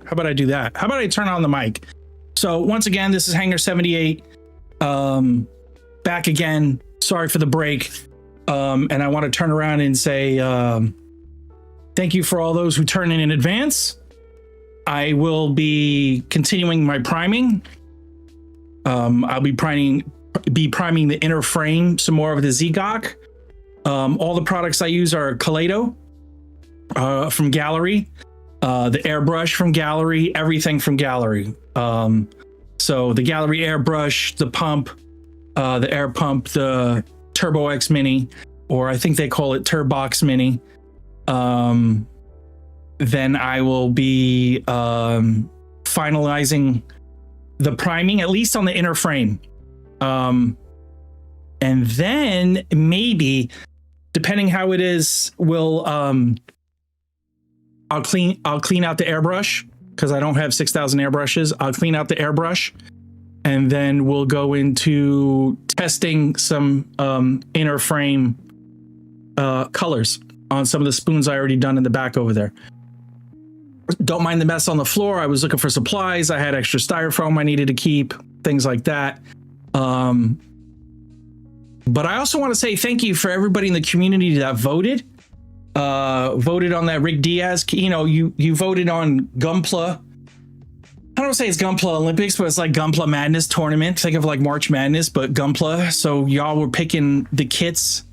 How about I do that? How about I turn on the mic? So once again, this is Hangar 78. Back again. Sorry for the break. And I want to turn around and say thank you for all those who turn in advance. I will be continuing my priming. I'll be priming the inner frame, some more of the ZGOK. All the products I use are Kaleido from Gallery, the airbrush from Gallery, everything from Gallery. So the Gallery airbrush, the pump, the air pump, the Turbo X Mini, or I think they call it Turbox Mini. Then I will be finalizing the priming, at least on the inner frame. And then maybe, depending how it is, we'll I'll clean out the airbrush, because I don't have 6,000 airbrushes. I'll clean out the airbrush, and then we'll go into testing some inner frame colors on some of the spoons I already done in the back over there. Don't mind the mess on the floor. I was looking for supplies. I had extra styrofoam I needed to keep, things like that. But I also want to say thank you for everybody in the community that voted on that Rick Diaz. You know, you voted on Gunpla. I don't say it's Gunpla Olympics, but it's like Gunpla Madness tournament. Think of like March Madness, but Gunpla. So y'all were picking the kits.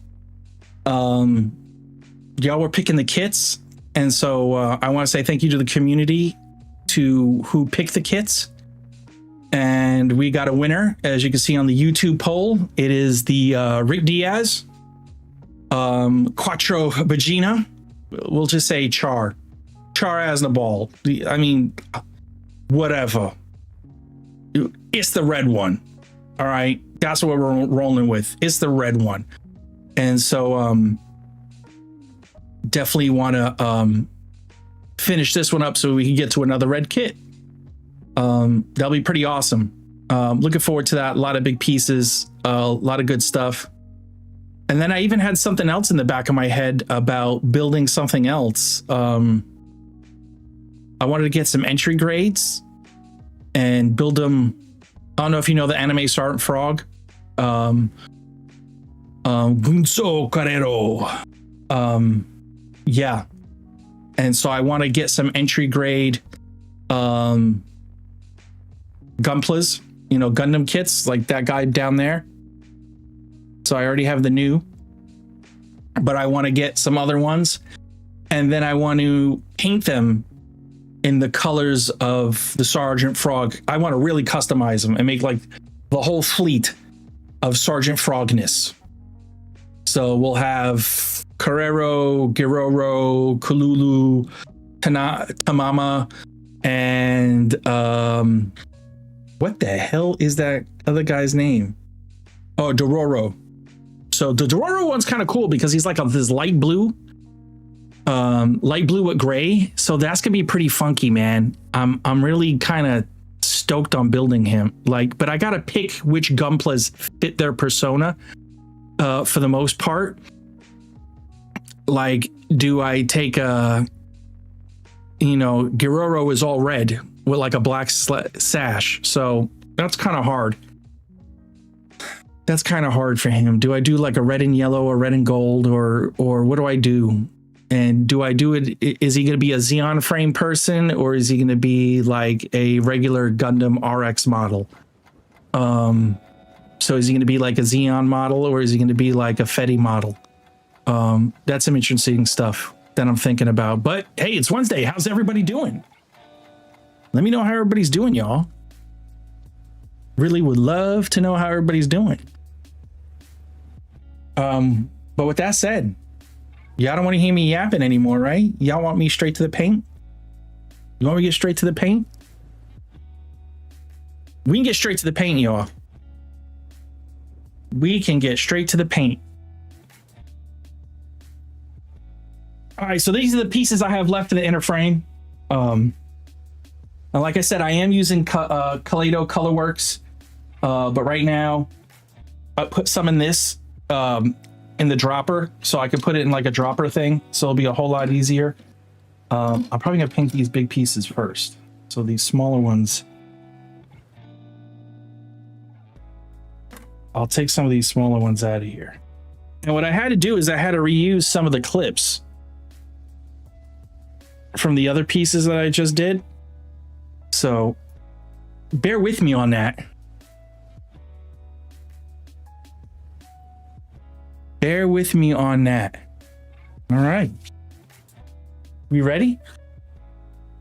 And so I want to say thank you to the community who picked the kits. And we got a winner, as you can see on the YouTube poll. It is the Rick Diaz, Quattro Vagina. We'll just say Char. Char as the ball. I mean, whatever. It's the red one. All right. That's what we're rolling with. It's the red one. And so definitely want to finish this one up so we can get to another red kit. That'll be pretty awesome. Looking forward to that. A lot of big pieces, a lot of good stuff. And then I even had something else in the back of my head about building something else. I wanted to get some entry grades and build them. I don't know if you know the anime Sergeant Frog. Gunso Carrero. Yeah. And so I want to get some entry grade Gunplas, you know, Gundam kits like that guy down there. So I already have the new, but I want to get some other ones, and then I want to paint them in the colors of the Sergeant Frog. I want to really customize them and make like the whole fleet of Sergeant Frogness. So we'll have Carrero, Giroro, Kululu, Tamama, and what the hell is that other guy's name? Oh, Dororo. So the Dororo one's kind of cool because he's like this light blue with gray. So that's gonna be pretty funky, man. I'm really kind of stoked on building him. Like, but I gotta pick which Gunplas fit their persona for the most part. Like, do I take Giroro is all red with like a black sash. So that's kind of hard. That's kind of hard for him. Do I do like a red and yellow or red and gold, or what do I do? And do I do it? Is he going to be a Zeon frame person, or is he going to be like a regular Gundam RX model? So is he going to be like a Zeon model, or is he going to be like a Fetty model? That's some interesting stuff that I'm thinking about. But hey, it's Wednesday. How's everybody doing? Let me know how everybody's doing, y'all. Really would love to know how everybody's doing. But with that said, y'all don't want to hear me yapping anymore, right? Y'all want me straight to the paint? You want me to get straight to the paint? We can get straight to the paint, y'all. We can get straight to the paint. All right, so these are the pieces I have left in the inner frame. And like I said, I am using Kaleido Colorworks, but right now I put some in this in the dropper, so I can put it in like a dropper thing, so it'll be a whole lot easier. I'm probably gonna paint these big pieces first. So these smaller ones, I'll take some of these smaller ones out of here. And what I had to do is I had to reuse some of the clips from the other pieces that I just did. So bear with me on that. Bear with me on that. All right. We ready?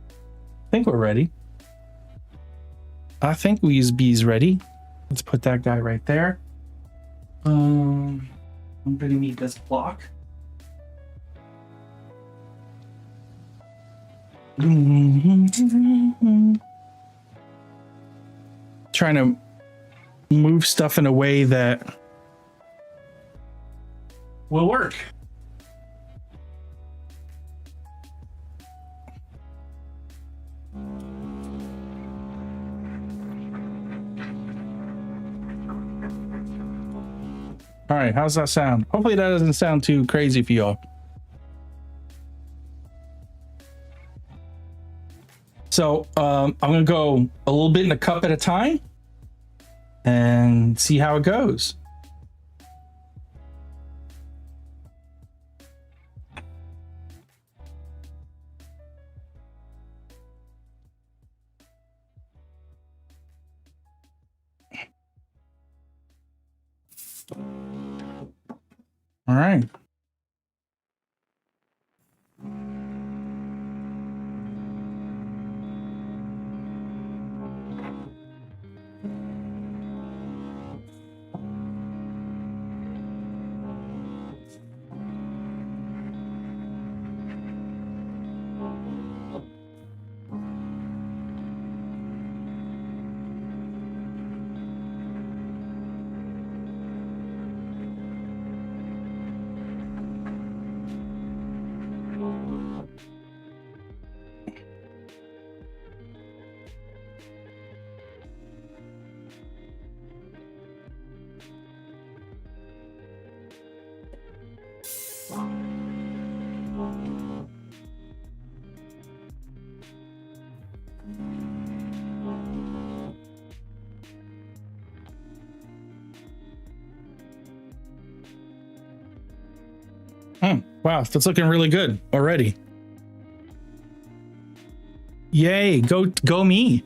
I think we're ready. I think Weezebee's ready. Let's put that guy right there. I'm gonna need this block. Trying to move stuff in a way that will work. All right, how's that sound? Hopefully that doesn't sound too crazy for y'all. So I'm gonna go a little bit in a cup at a time and see how it goes. All right. Wow, that's looking really good already. Yay, go me.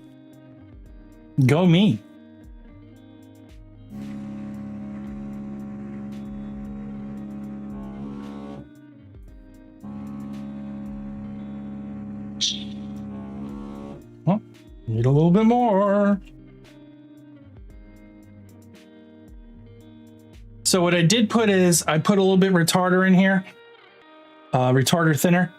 Go me. Oh, need a little bit more. So what I did put is I put a little bit retarder in here. Retarder thinner.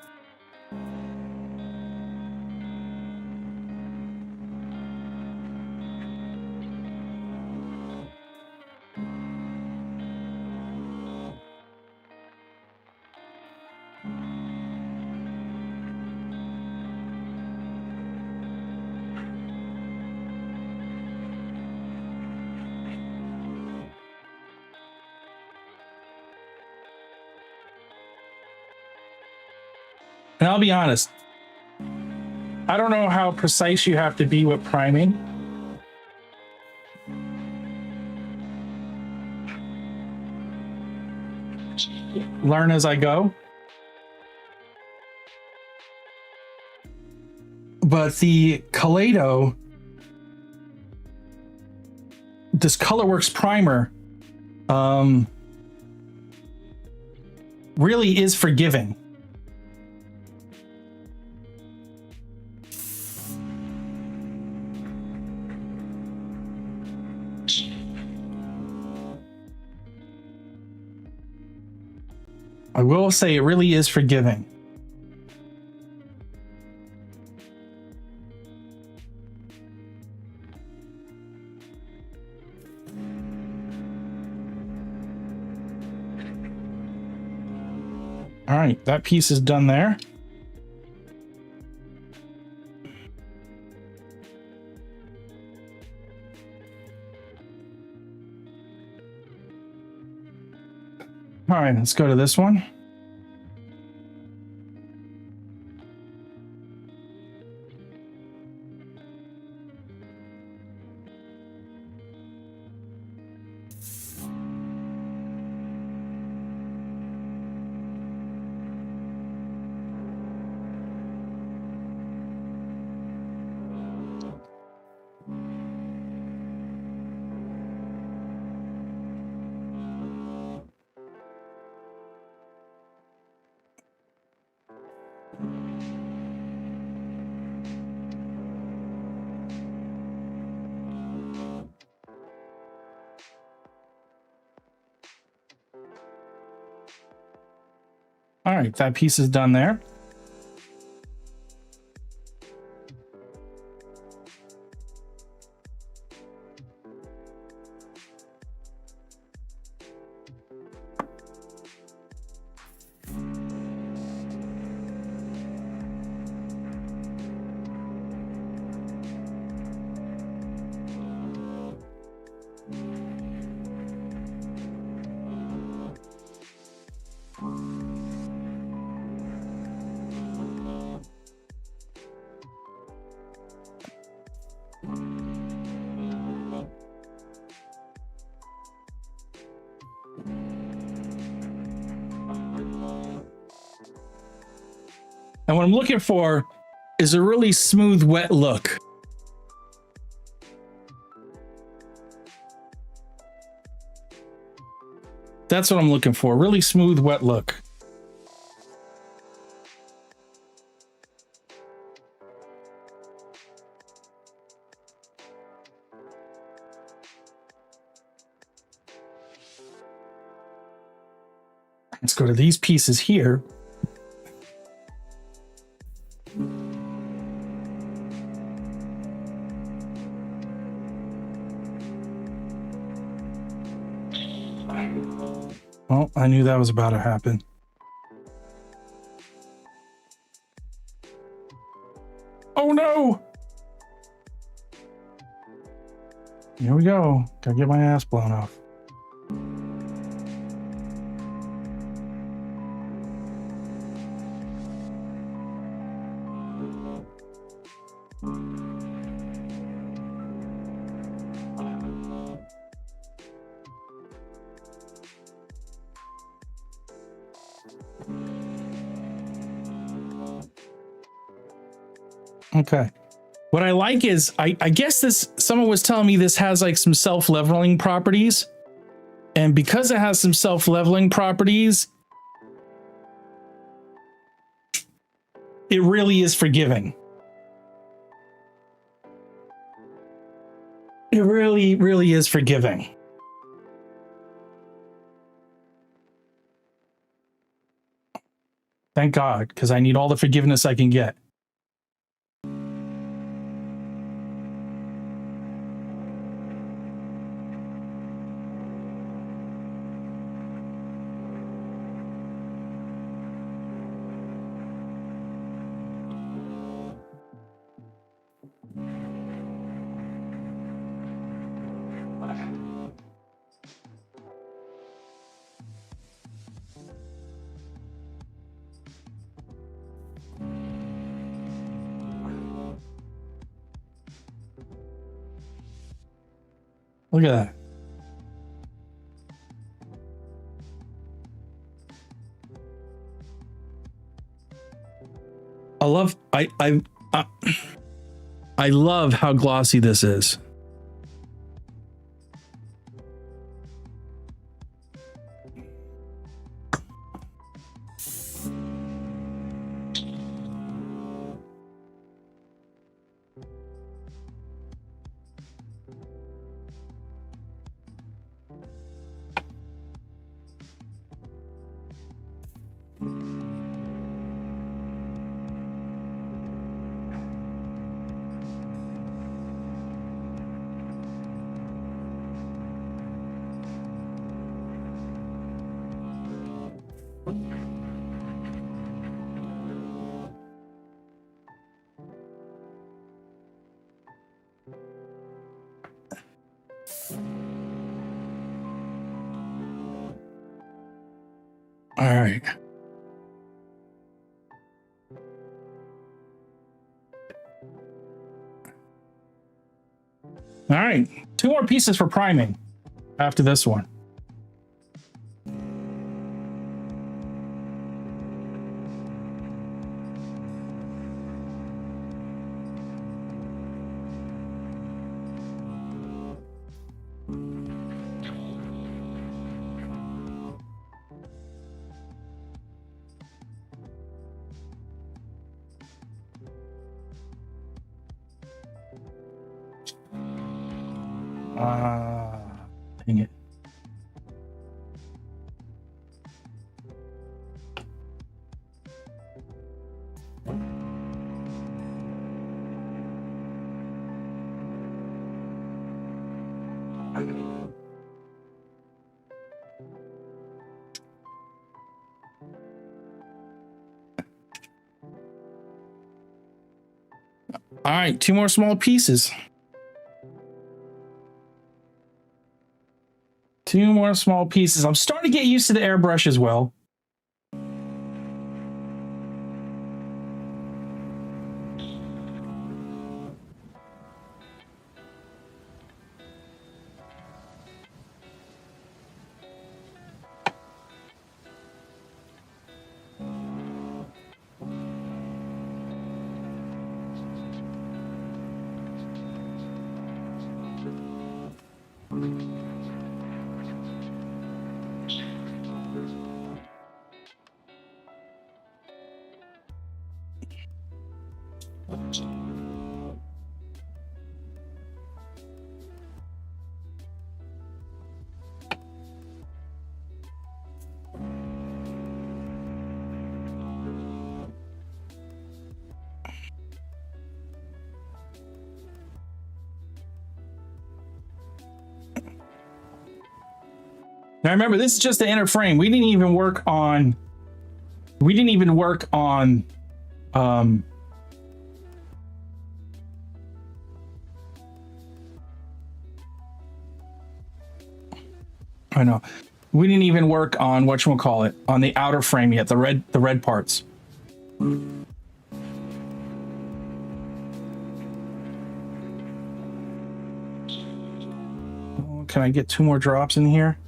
And I'll be honest, I don't know how precise you have to be with priming. Learn as I go. But the Kaleido, this Colorworks primer, really is forgiving. I will say it really is forgiving. All right, that piece is done there. All right, let's go to this one. All right, that piece is done there. And what I'm looking for is a really smooth, wet look. That's what I'm looking for. Really smooth, wet look. Let's go to these pieces here. Well, I knew that was about to happen. Oh no! Here we go. Gotta get my ass blown off. Okay. What I like is, I guess this, someone was telling me this has like some self-leveling properties. And because it has some self-leveling properties, it really is forgiving. It really, really is forgiving. Thank God, because I need all the forgiveness I can get. Look at that. I love how glossy this is. All right. All right. 2 more pieces for priming after this one. Dang it. All right, 2 more small pieces. 2 more small pieces. I'm starting to get used to the airbrush as well. Now remember, this is just the inner frame. We didn't even work on I know. We didn't even work on whatchamacallit, on the outer frame yet, the red parts. Oh, can I get 2 more drops in here?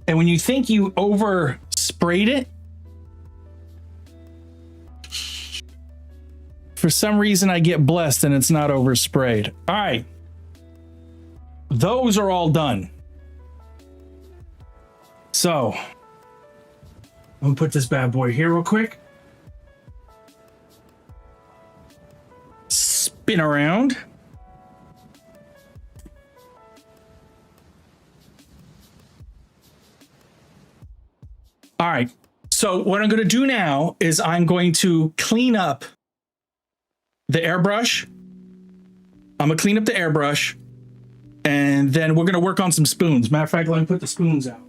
And when you think you over sprayed it, for some reason I get blessed and it's not over sprayed. All right. Those are all done. So I'm gonna put this bad boy here real quick. Spin around. All right, so what I'm going to do now is I'm going to clean up the airbrush. I'm going to clean up the airbrush, and then we're going to work on some spoons. Matter of fact, let me put the spoons out.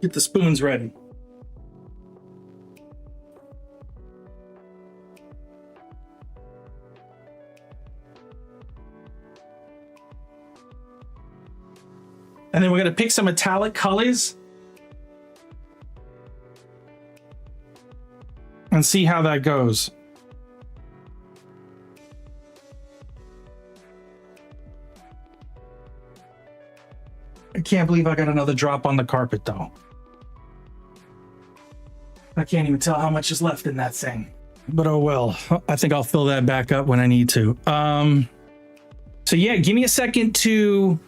Get the spoons ready. And then we're going to pick some metallic colors and see how that goes. I can't believe I got another drop on the carpet though. I can't even tell how much is left in that thing. But oh well, I think I'll fill that back up when I need to. So yeah, give me a second to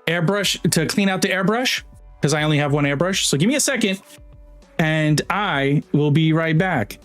airbrush, to clean out the airbrush, because I only have 1 airbrush. So give me a second and I will be right back.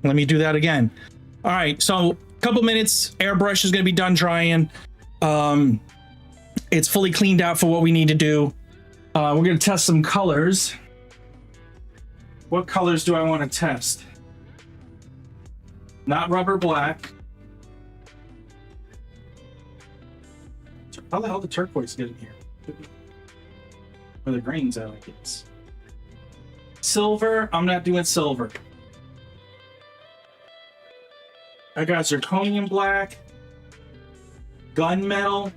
Let me do that again. All right, so a couple minutes, airbrush is gonna be done drying. It's fully cleaned out for what we need to do. We're gonna test some colors. What colors do I want to test? Not rubber black. How the hell did turquoise get in here? Where the grains are, I guess. Silver, I'm not doing silver. I got zirconium black, gunmetal,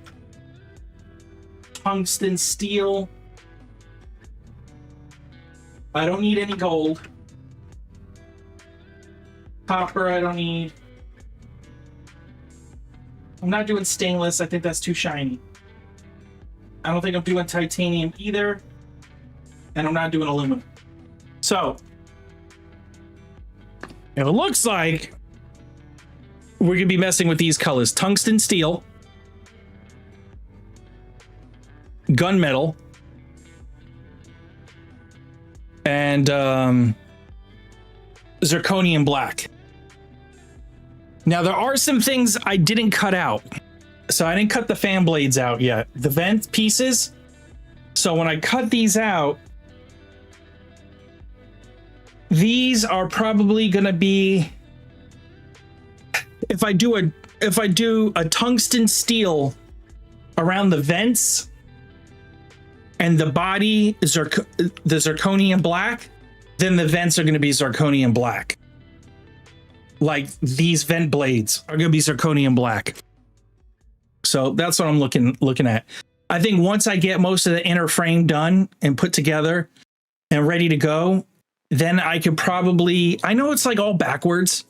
tungsten steel. I don't need any gold. Copper, I don't need. I'm not doing stainless. I think that's too shiny. I don't think I'm doing titanium either. And I'm not doing aluminum. So, it looks like we're going to be messing with these colors. Tungsten steel. Gunmetal. And zirconium black. Now, there are some things I didn't cut out. So I didn't cut the fan blades out yet. The vent pieces. So when I cut these out, these are probably going to be, if I do a tungsten steel around the vents and the body is the zirconium black, then the vents are going to be zirconium black. Like these vent blades are going to be zirconium black. So that's what I'm looking at. I think once I get most of the inner frame done and put together and ready to go, then I could probably, I know it's like all backwards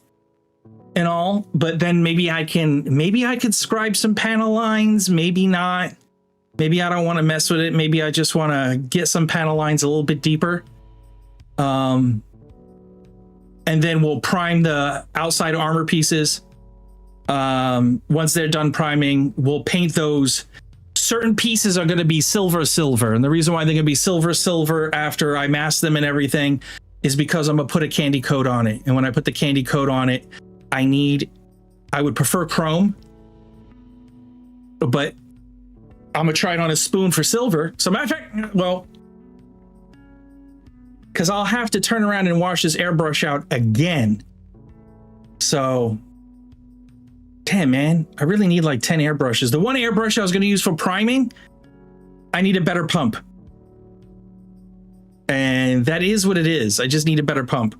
and all, but then maybe I could scribe some panel lines, maybe not. Maybe I don't want to mess with it. Maybe I just want to get some panel lines a little bit deeper. And then we'll prime the outside armor pieces. Once they're done priming, we'll paint those. Certain pieces are going to be silver. And the reason why they're going to be silver after I mask them and everything is because I'm going to put a candy coat on it. And when I put the candy coat on it, I would prefer chrome, but I'm going to try it on a spoon for silver. So matter of fact, well, because I'll have to turn around and wash this airbrush out again. So, damn, man, I really need like 10 airbrushes. The one airbrush I was going to use for priming, I need a better pump. And that is what it is. I just need a better pump.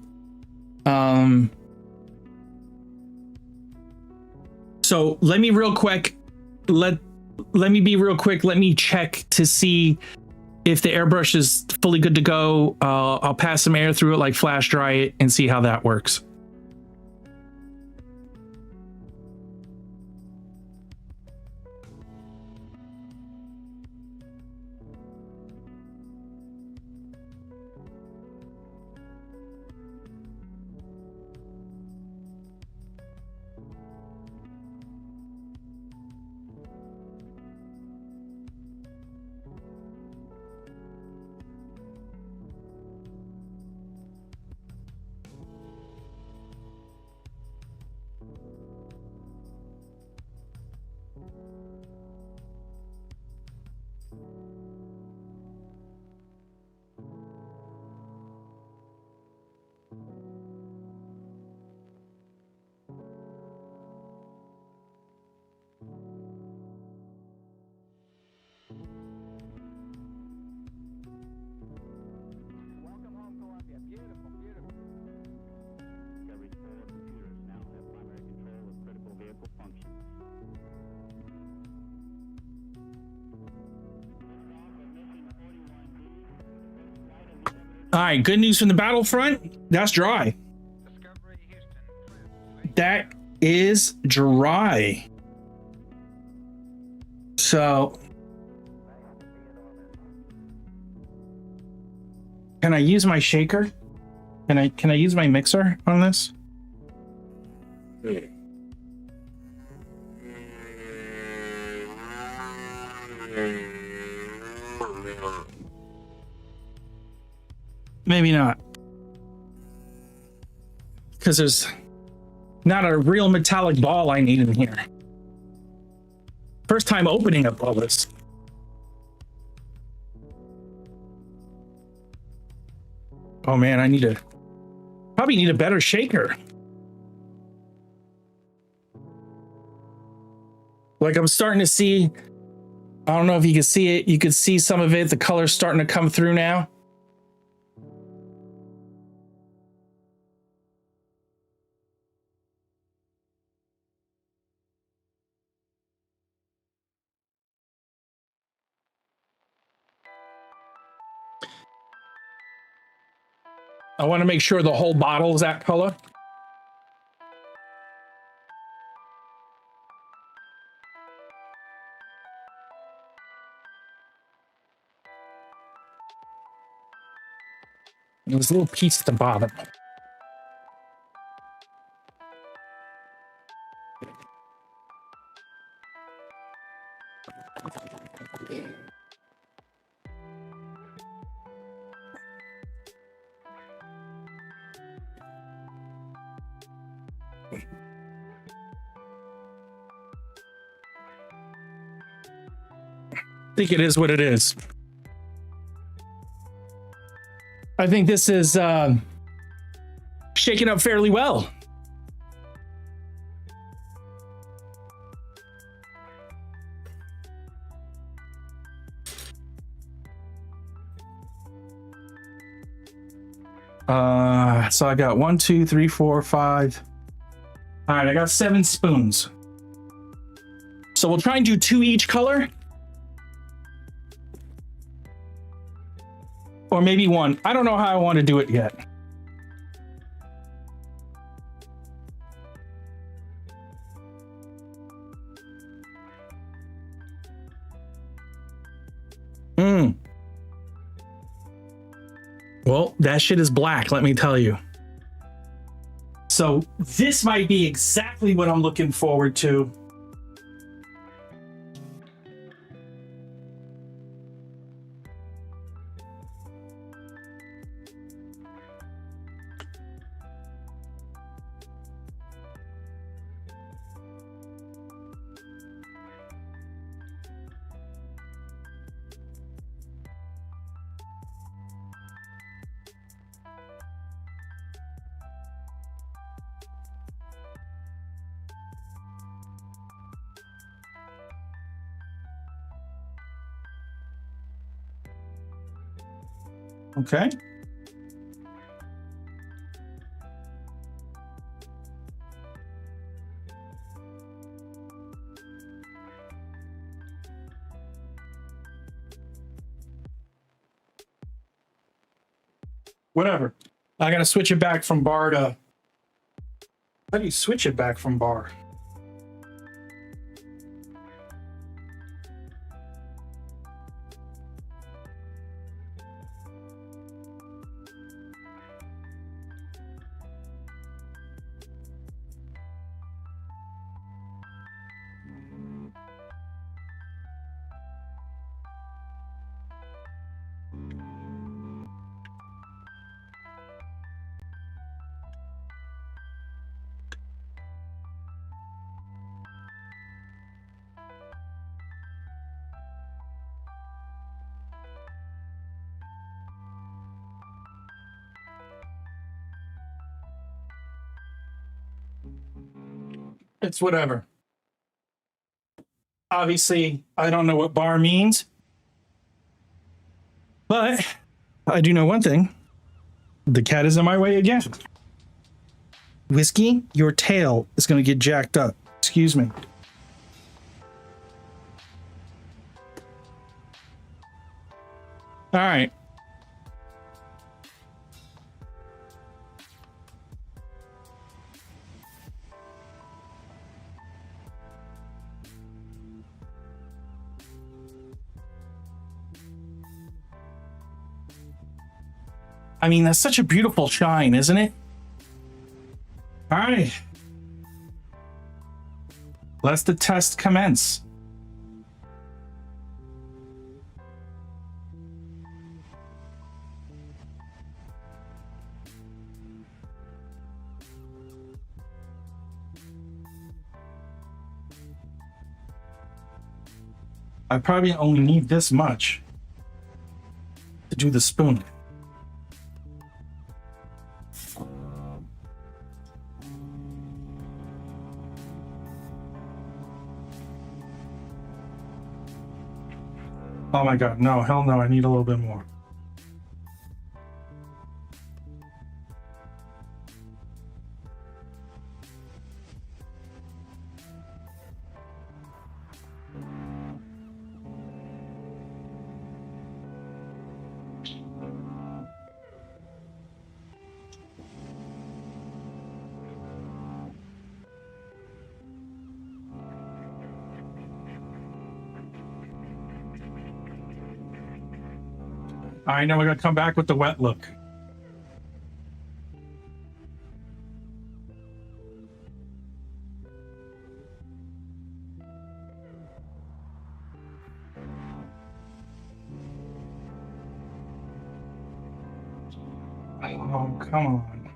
So let me real quick, let me be real quick. Let me check to see if the airbrush is fully good to go. I'll pass some air through it, like flash dry it, and see how that works. All right, good news from the battlefront. That's dry. That is dry. So, can I use my shaker? Can I use my mixer on this? Maybe not. Because not a real metallic ball I need in here. First time opening up all this. Oh man, probably need a better shaker. Like I'm starting to see, I don't know if you can see it. You could see some of it. The color's starting to come through now. I want to make sure the whole bottle is that color. There's a little piece at the bottom. I think it is what it is. I think this is shaken up fairly well. So I got 1, 2, 3, 4, 5. All right, I got 7 spoons. So we'll try and do 2 each color. Or maybe 1. I don't know how I want to do it yet. Well, that shit is black, let me tell you. So this might be exactly what I'm looking forward to. Okay. Whatever. I gotta switch it back from bar to... How do you switch it back from bar? It's whatever. Obviously, I don't know what bar means, but I do know one thing. The cat is on my way again. Whiskey, your tail is going to get jacked up. Excuse me. All right. I mean, that's such a beautiful shine, isn't it? All right. Let the test commence. I probably only need this much to do the spoon. Oh my God, no, hell no, I need a little bit more. All right, now we're gonna come back with the wet look. Oh, come on.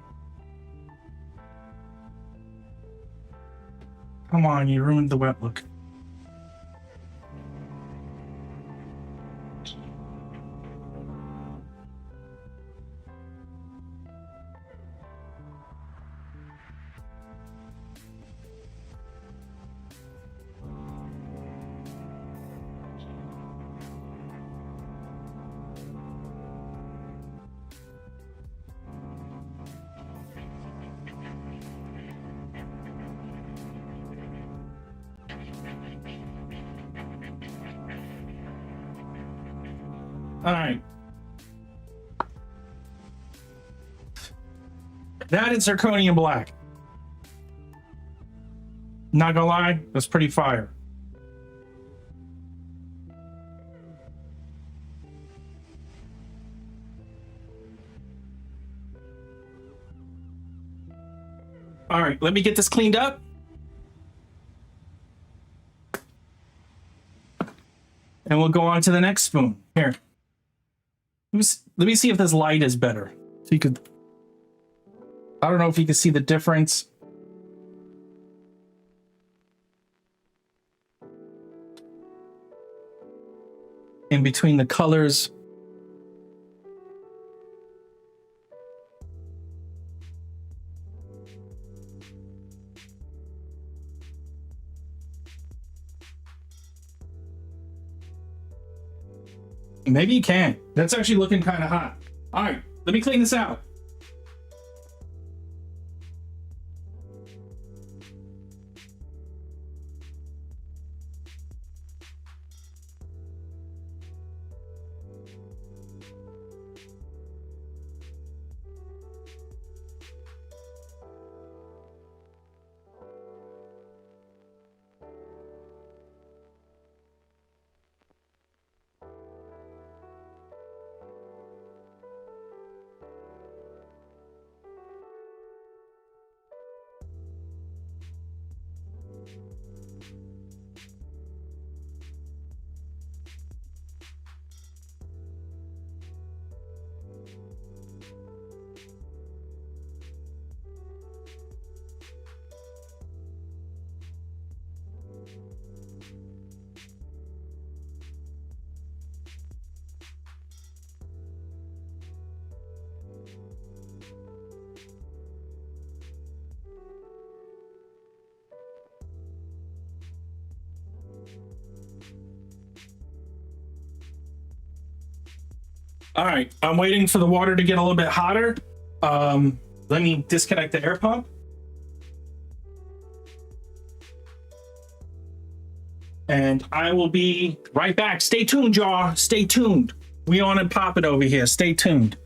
Come on, you ruined the wet look. All right. That is zirconium black. Not gonna lie, that's pretty fire. All right, let me get this cleaned up. And we'll go on to the next spoon. Here. Let me see if this light is better. So you could, I don't know if you can see the difference. In between the colors. Maybe you can. That's actually looking kind of hot. All right, let me clean this out. All right, I'm waiting for the water to get a little bit hotter. Let me disconnect the air pump. And I will be right back. Stay tuned, y'all. Stay tuned. We on and pop it over here. Stay tuned.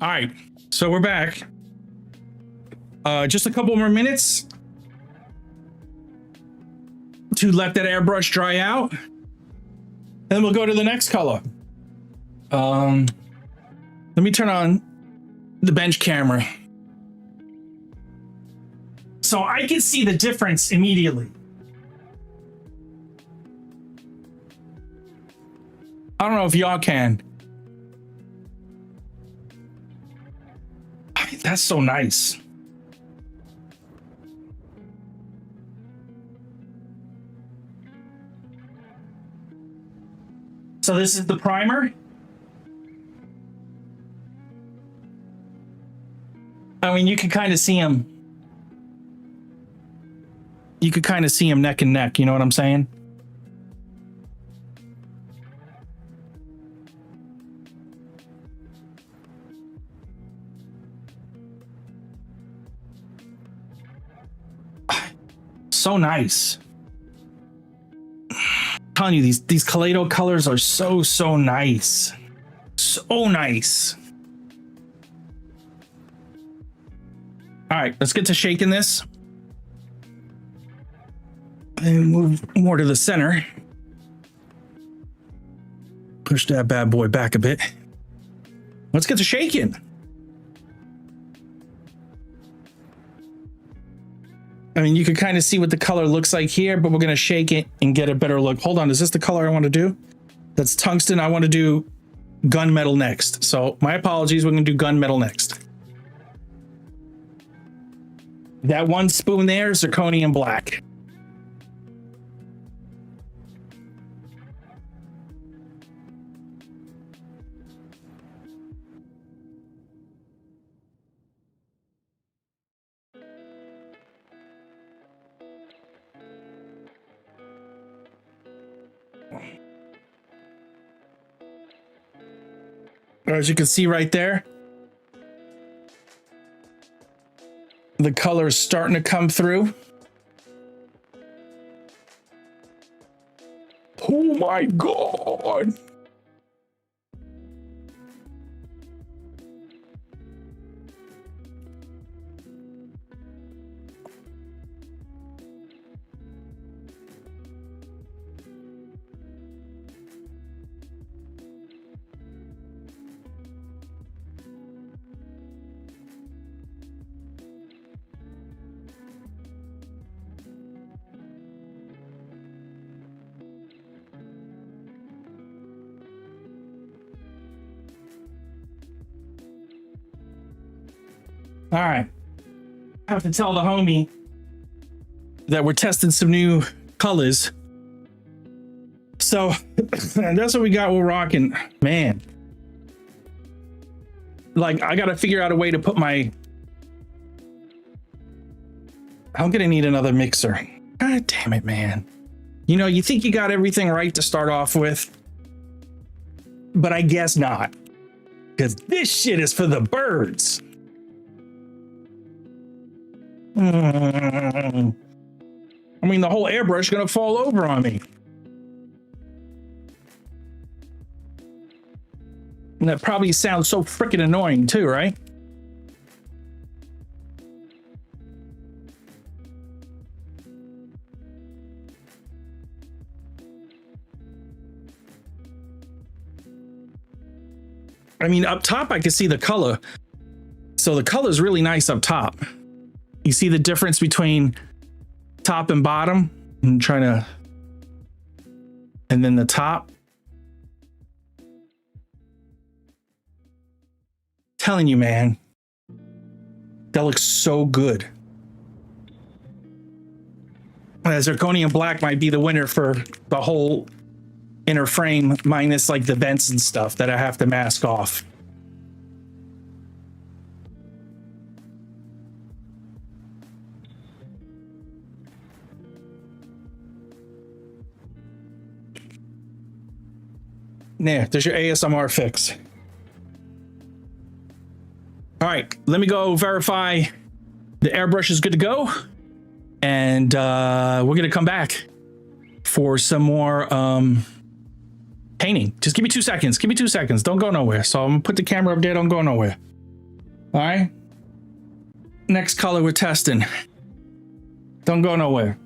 All right, so we're back. Just a couple more minutes to let that airbrush dry out. Then we'll go to the next color. Let me turn on the bench camera so I can see the difference immediately. I don't know if y'all can. That's so nice. So this is the primer. I mean, you can kind of see them. You could kind of see them neck and neck. You know what I'm saying? So nice. I'm telling you, these Kaleido colors are so nice. So nice. All right, let's get to shaking this. And move more to the center. Push that bad boy back a bit. Let's get to shaking. I mean, you can kind of see what the color looks like here, but we're going to shake it and get a better look. Hold on, is this the color I want to do? That's tungsten. I want to do gunmetal next. So my apologies, we're going to do gunmetal next. That one spoon there is zirconium black. As you can see right there, the color is starting to come through. Oh my God. All right, I have to tell the homie that we're testing some new colors. So that's what we got. We're rocking, man. Like, I got to figure out a way to put my, I'm going to need another mixer. God damn it, man. You know, you think you got everything right to start off with, but I guess not, because this shit is for the birds. I mean, the whole airbrush is gonna fall over on me. And that probably sounds so freaking annoying too, right? I mean, up top, I can see the color. So the color is really nice up top. You see the difference between top and bottom? I'm trying to, and then the top. Telling you, man, that looks so good. Zirconium black might be the winner for the whole inner frame, minus like the vents and stuff that I have to mask off. There, there's your ASMR fix. All right, let me go verify the airbrush is good to go. And we're gonna come back for some more painting. Just give me 2 seconds. Give me 2 seconds. Don't go nowhere. So I'm gonna put the camera up there. Don't go nowhere. All right. Next color we're testing. Don't go nowhere.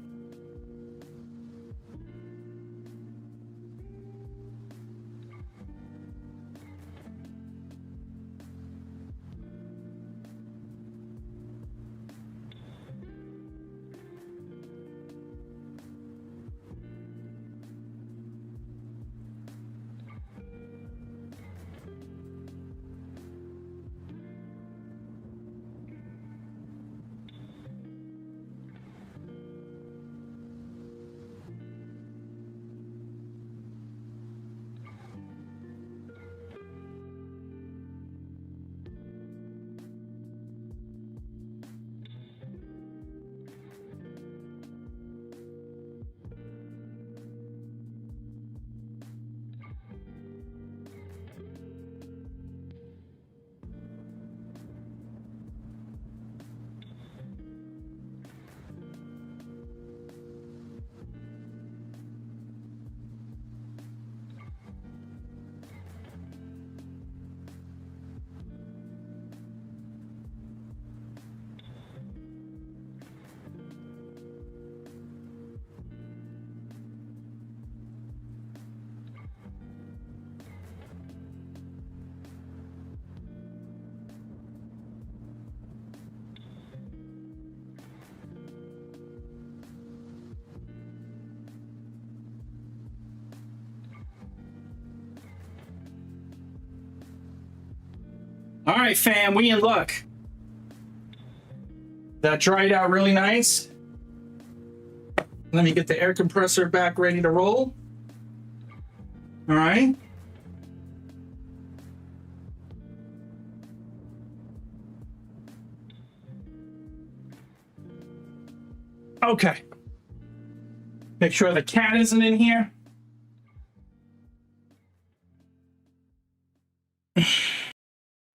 All right, fam, we in luck. That dried out really nice. Let me get the air compressor back ready to roll. All right. Okay. Make sure the cat isn't in here.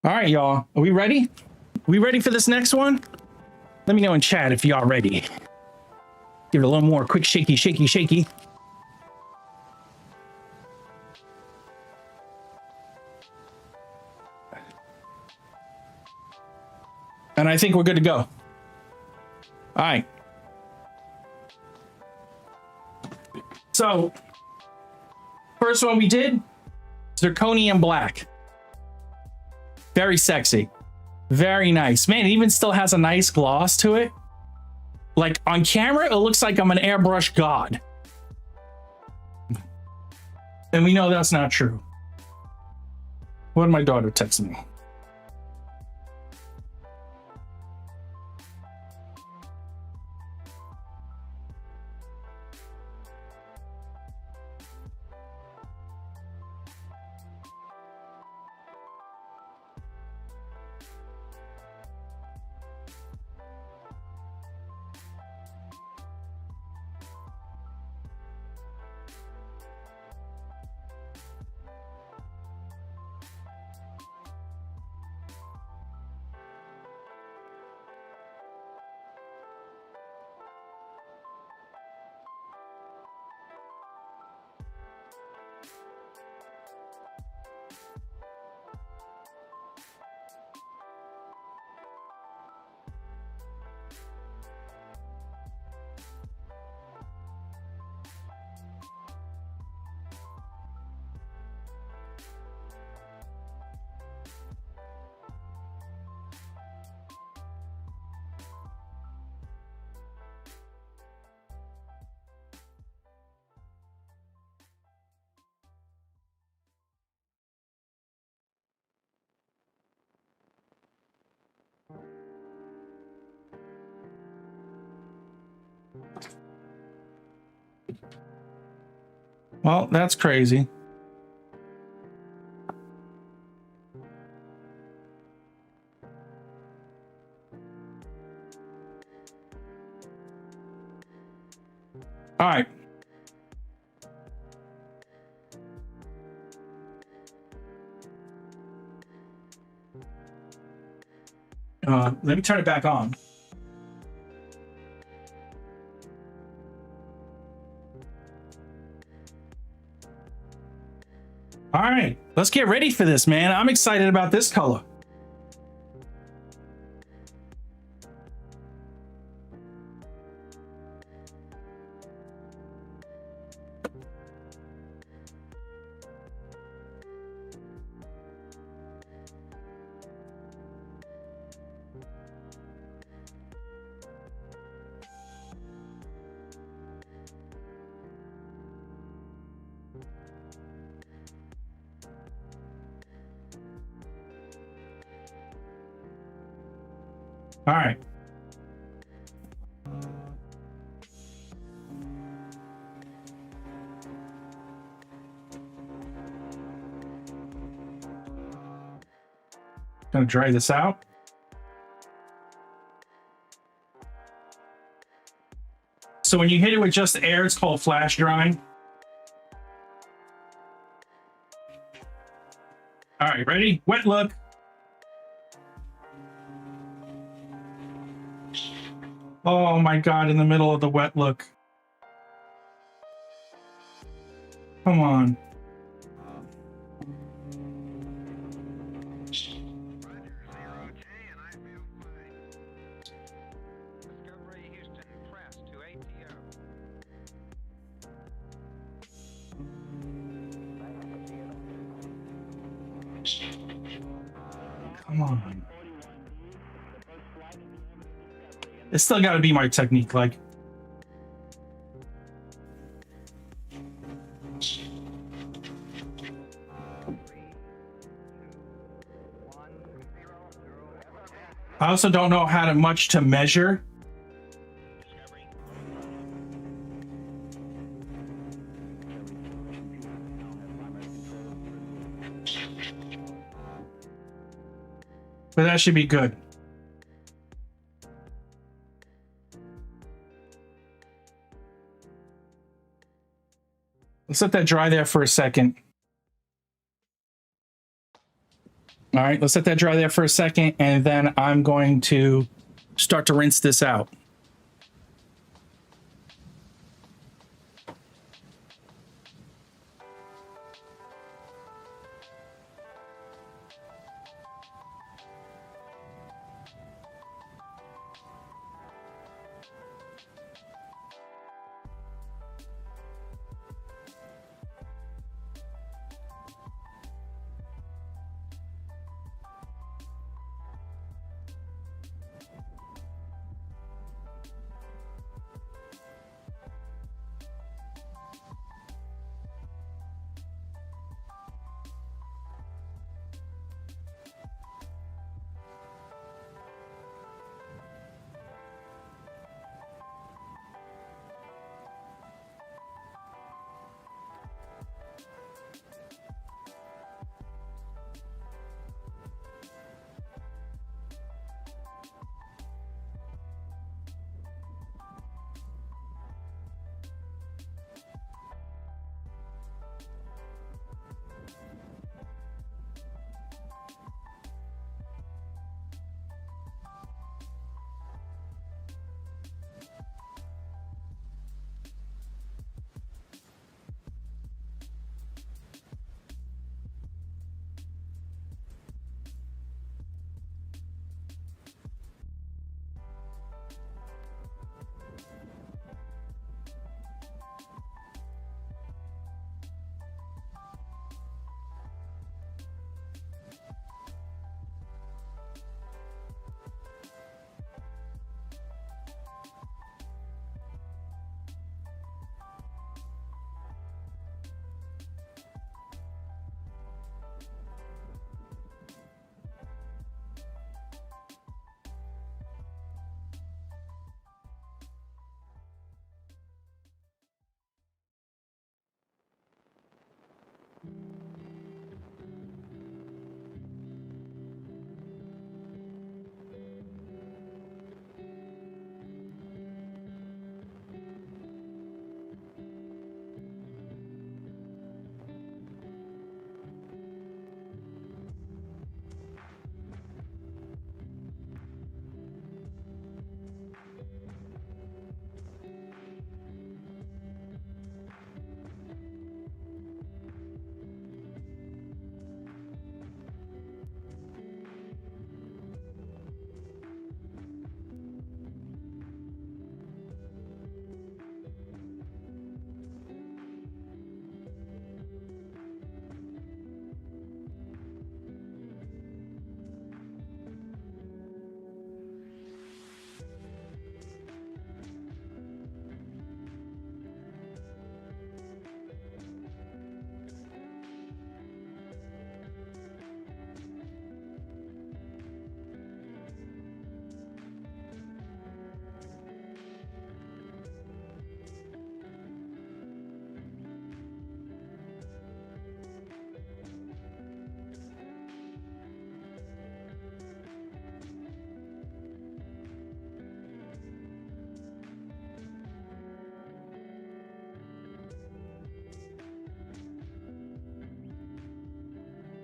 All right, y'all. Are we ready? We ready for this next one? Let me know in chat if y'all ready. Give it a little more quick shaky, shaky, shaky. And I think we're good to go. All right. So, first one we did, zirconium black. Very sexy. Very nice. Man, it even still has a nice gloss to it. Like on camera, it looks like I'm an airbrush god. And we know that's not true. What did my daughter text me? Well, that's crazy. All right. Let me turn it back on. All right, let's get ready for this, man. I'm excited about this color. All right. Gonna dry this out. So when you hit it with just air, it's called flash drying. All right, ready? Wet look. Oh my God, in the middle of the wet look. Come on. Come on. It's still got to be my technique, like. I also don't know how much to measure. But that should be good. Let's let that dry there for a second. All right, let's let that dry there for a second, and then I'm going to start to rinse this out.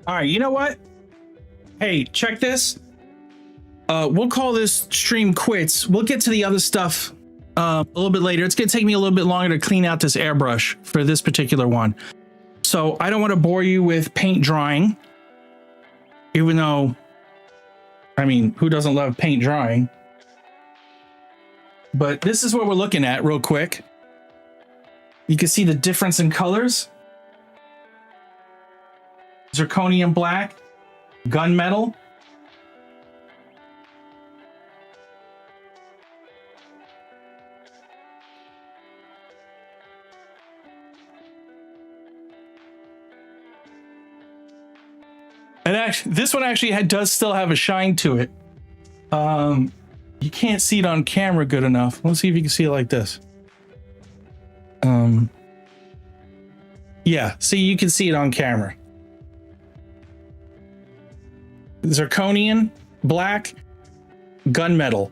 All right, you know what? Hey, check this. We'll call this stream quits. We'll get to the other stuff a little bit later. It's gonna take me a little bit longer to clean out this airbrush for this particular one. So I don't want to bore you with paint drying, even though, I mean, who doesn't love paint drying? But this is what we're looking at real quick. You can see the difference in colors. Zirconium black, gunmetal. And actually, this one actually does still have a shine to it. You can't see it on camera good enough. Let's see if you can see it like this. Yeah, see, you can see it on camera. Zirconium, black, gunmetal.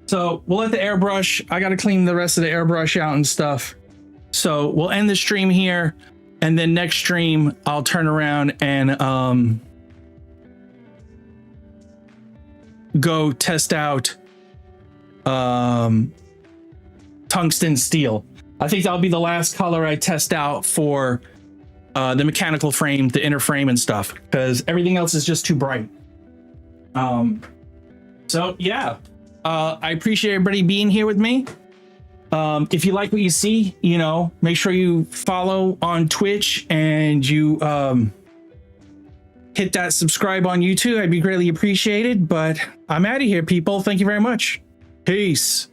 So we'll let the airbrush, I got to clean the rest of the airbrush out and stuff. So we'll end the stream here. And then next stream, I'll turn around and go test out tungsten steel. I think that'll be the last color I test out for the mechanical frame, the inner frame and stuff, because everything else is just too bright. So yeah, I appreciate everybody being here with me. If you like what you see, you know, make sure you follow on Twitch and you hit that subscribe on YouTube. I'd be greatly appreciated, but I'm out of here, people. Thank you very much. Peace.